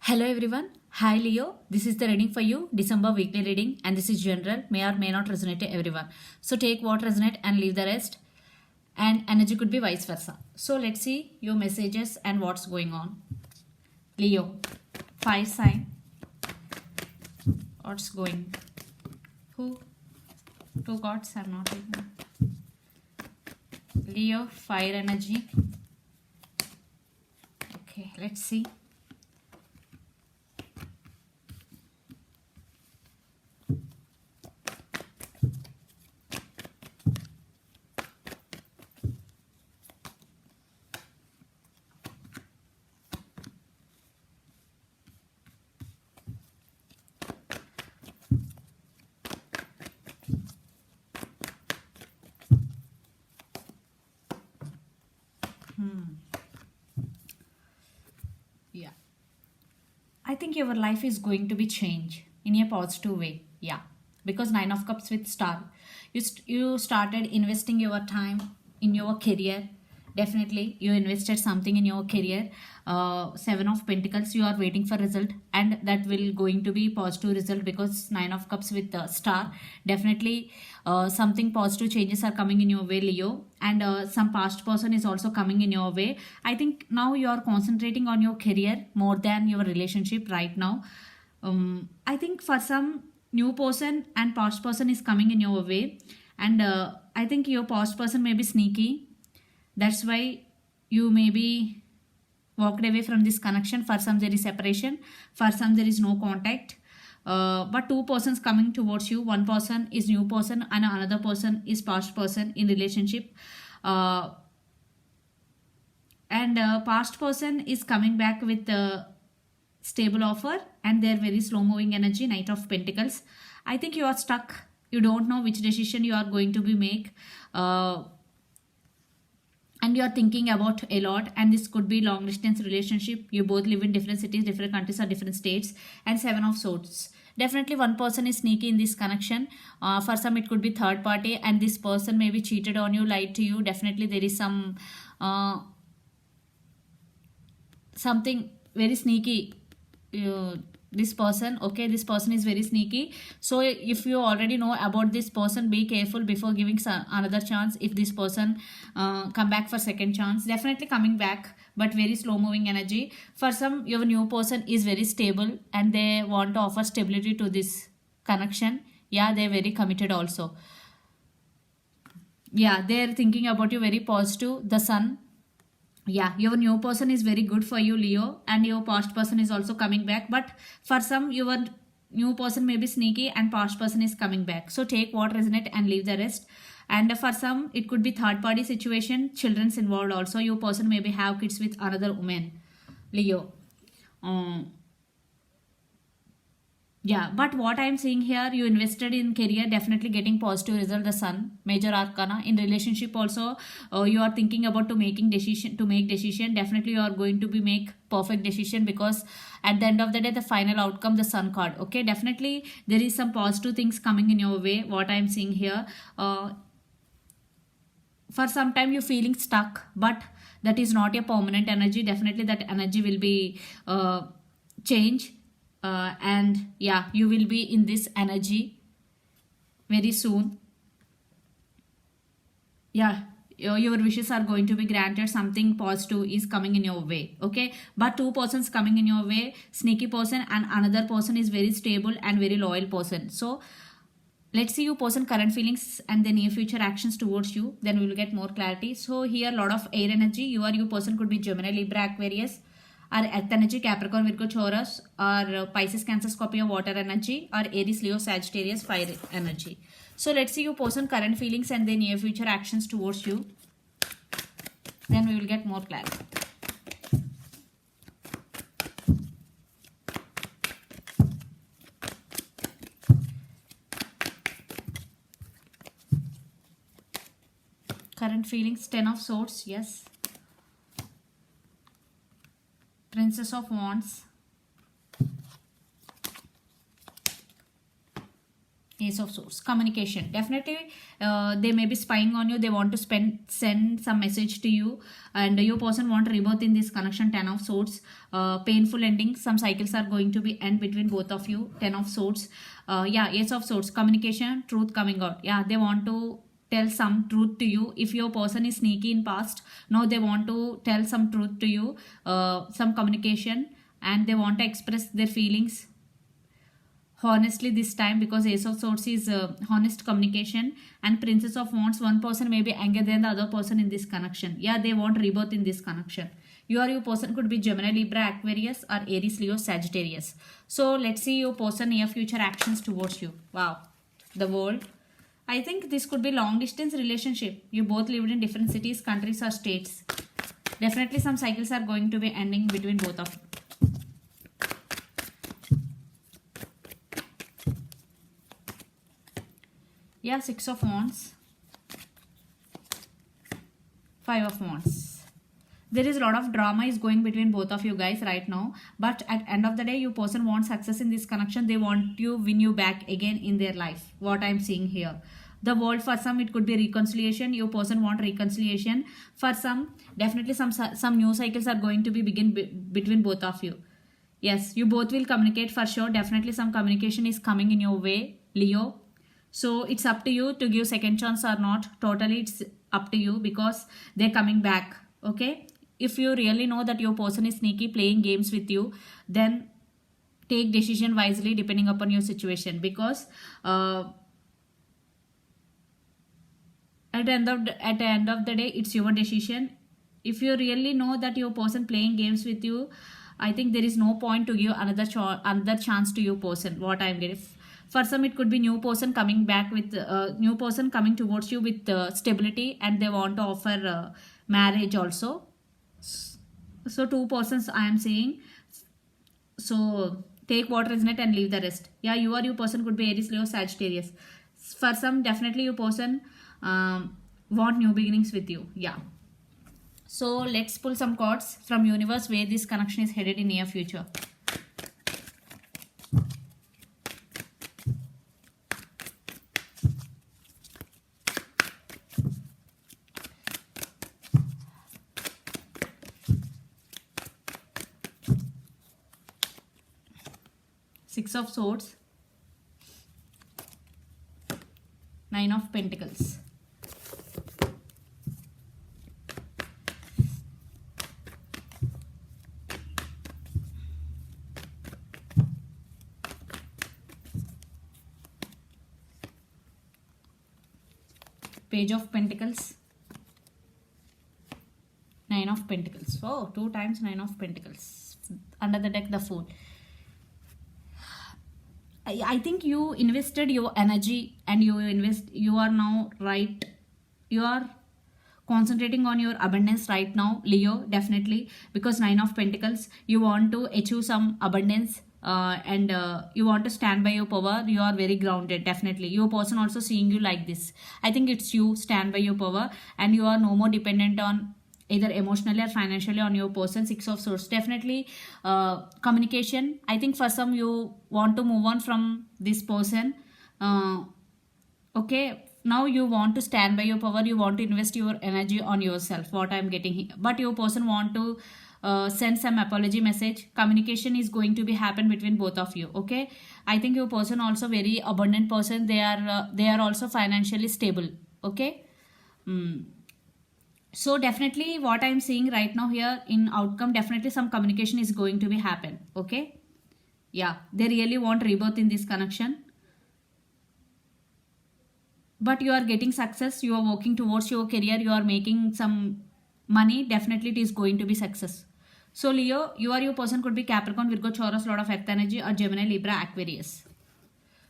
Hello everyone. Hi Leo. This is the reading for you, December weekly reading, and this is general, may or may not resonate to everyone. So take what resonate and leave the rest. And energy could be vice versa. So let's see your messages and what's going on. Leo, fire sign. What's going? Who? Two gods are not taken. Leo, fire energy. Okay, let's see. Yeah. I think your life is going to be changed in a positive way. Yeah. Because Nine of Cups with Star. You started investing your time in your career. Definitely, you invested something in your career. Seven of Pentacles, you are waiting for result, and that will going to be positive result because Nine of Cups with Star. Definitely, something positive changes are coming in your way, Leo, and some past person is also coming in your way. I think now you are concentrating on your career more than your relationship right now. I think for some new person and past person is coming in your way, and I think your past person may be sneaky. That's why you may be walked away from this connection. For some there is separation, for some there is no contact, but two persons coming towards you. One person is new person and another person is past person in relationship, uh, and past person is coming back with a stable offer, and they're very slow moving energy. Knight of Pentacles, I think you are stuck. You don't know which decision you are going to be make, and you are thinking about a lot, and this could be long distance relationship. You both live in different cities, different countries, or different states. And Seven of Swords, definitely one person is sneaky in this connection. For some it could be third party, and this person may be cheated on you, lied to you. Definitely there is something very sneaky. This person, okay, this person is very sneaky. So if you already know about this person, be careful before giving another chance. If this person come back for second chance, definitely coming back, but very slow moving energy. For some, your new person is very stable and they want to offer stability to this connection. Yeah, they're very committed also. Yeah, they're thinking about you very positive. The Sun, yeah, your new person is very good for you, Leo, and your past person is also coming back. But for some, your new person may be sneaky and past person is coming back. So take what resonate and leave the rest. And for some, it could be third party situation, children's involved also. Your person maybe have kids with another woman, Leo. Um, yeah, but what I'm seeing here, you invested in career, definitely getting positive result. The Sun, major arcana. In relationship also, you are thinking about to making decision, to make decision. Definitely you are going to be make perfect decision, because at the end of the day, the final outcome, the Sun card. Okay, definitely there is some positive things coming in your way. What I'm seeing here, for some time you're feeling stuck, but that is not a permanent energy. Definitely that energy will be change, and yeah, you will be in this energy very soon. Yeah, your wishes are going to be granted. Something positive is coming in your way, okay, but two persons coming in your way, sneaky person and another person is very stable and very loyal person. So let's see your person current feelings and the near future actions towards you, then we will get more clarity. So here a lot of air energy. You person could be Gemini, Libra, Aquarius, or earth energy, Capricorn, Virgo, Taurus, or Pisces, Cancer, Scorpio, water energy, or Aries, Leo, Sagittarius, fire energy. So let's see your person current feelings and the near future actions towards you, then we will get more clarity. Current feelings, Ten of Swords, yes. Princess of Wands. Ace of Swords. Communication. Definitely, they may be spying on you. They want to send some message to you, and your person want rebirth in this connection. Ten of Swords. Painful ending. Some cycles are going to be end between both of you. Ten of Swords. Yeah, Ace of Swords. Communication. Truth coming out. Yeah, they want to tell some truth to you. If your person is sneaky in past, now they want to tell some truth to you. Some communication, and they want to express their feelings honestly this time, because Ace of Swords is honest communication, and Princess of Wands, one person may be angry than the other person in this connection. Yeah, they want rebirth in this connection. You or your person could be Gemini, Libra, Aquarius, or Aries, Leo, Sagittarius. So let's see your person near future actions towards you. Wow, the world. I think this could be long distance relationship. You both lived in different cities, countries, or states. Definitely some cycles are going to be ending between both of you. Yeah, Six of Wands, Five of Wands. There is a lot of drama is going between both of you guys right now, but at end of the day, your person wants success in this connection. They want to win you back again in their life. What I'm seeing here. The world, for some it could be reconciliation. Your person want reconciliation. For some, definitely some new cycles are going to be begin between both of you. Yes, you both will communicate for sure. Definitely some communication is coming in your way, Leo. So it's up to you to give second chance or not. Totally it's up to you, because they're coming back. Okay, if you really know that your person is sneaky playing games with you, then take decision wisely depending upon your situation, because at the end of the day, it's your decision. If you really know that your person playing games with you, I think there is no point to give another chance to your person. What I'm getting. For some, it could be new person coming back with new person coming towards you with stability, and they want to offer marriage also. So two persons I am saying. So take what resonate and leave the rest. Yeah, you or your person could be Aries, Leo, Sagittarius. For some, definitely your person want new beginnings with you. Yeah. So let's pull some cards from universe where this connection is headed in near future. Six of Swords, Nine of Pentacles. Page of Pentacles, Nine of Pentacles. Oh, two times Nine of Pentacles. Under the deck, the Fool. I think you invested your energy, and you are now right. You are concentrating on your abundance right now, Leo, definitely, because Nine of Pentacles, you want to achieve some abundance, and you want to stand by your power. You are very grounded, definitely. Your person also seeing you like this. I think it's you stand by your power, and you are no more dependent on either emotionally or financially on your person. Six of Swords, definitely communication. I think for some you want to move on from this person. Okay, now you want to stand by your power. You want to invest your energy on yourself. What I'm getting here, but your person want to send some apology message. Communication is going to be happen between both of you. Okay, I think your person also very abundant person. They are also financially stable. Okay. So definitely what I'm seeing right now here in outcome, definitely some communication is going to be happen. Okay. Yeah, they really want rebirth in this connection. But you are getting success. You are working towards your career. You are making some money. Definitely it is going to be success. So Leo, you or your person could be Capricorn, Virgo, Taurus, Lord of Earth energy, or Gemini, Libra, Aquarius.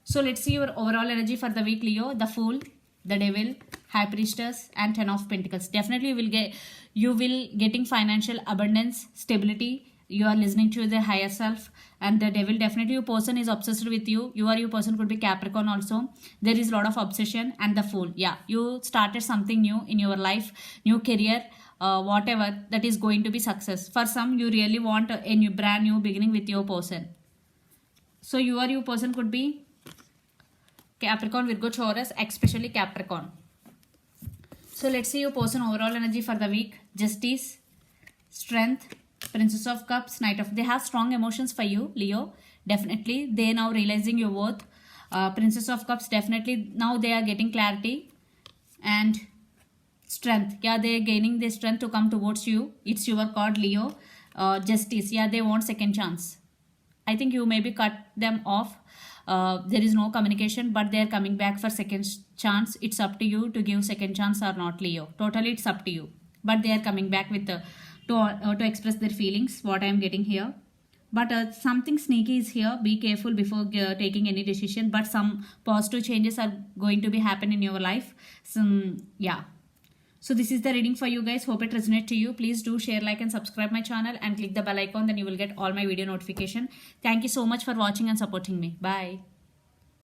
So let's see your overall energy for the week, Leo. The Fool, the Devil, High Priestess, and Ten of Pentacles. Definitely you will getting financial abundance, stability. You are listening to the higher self. And the Devil, definitely your person is obsessed with you. You or your person could be Capricorn also. There is a lot of obsession. And the Fool, yeah, you started something new in your life, new career, whatever, that is going to be success. For some, you really want a new brand new beginning with your person. So you or your person could be Capricorn, Virgo, Taurus, especially Capricorn. So let's see your person overall energy for the week. Justice, Strength, Princess of Cups, Knight of... They have strong emotions for you, Leo. Definitely. They now realizing your worth. Princess of Cups, definitely. Now they are getting clarity. And Strength. Yeah, they are gaining their strength to come towards you. It's your card, Leo. Justice. Yeah, they want second chance. I think you maybe cut them off. There is no communication, but they are coming back for second chance. It's up to you to give second chance or not, Leo. Totally, it's up to you. But they are coming back with to express their feelings. What I am getting here. But something sneaky is here. Be careful before taking any decision. But some positive changes are going to be happen in your life. Yeah. So this is the reading for you guys. Hope it resonates to you. Please do share, like and subscribe my channel and click the bell icon. Then you will get all my video notification. Thank you so much for watching and supporting me. Bye.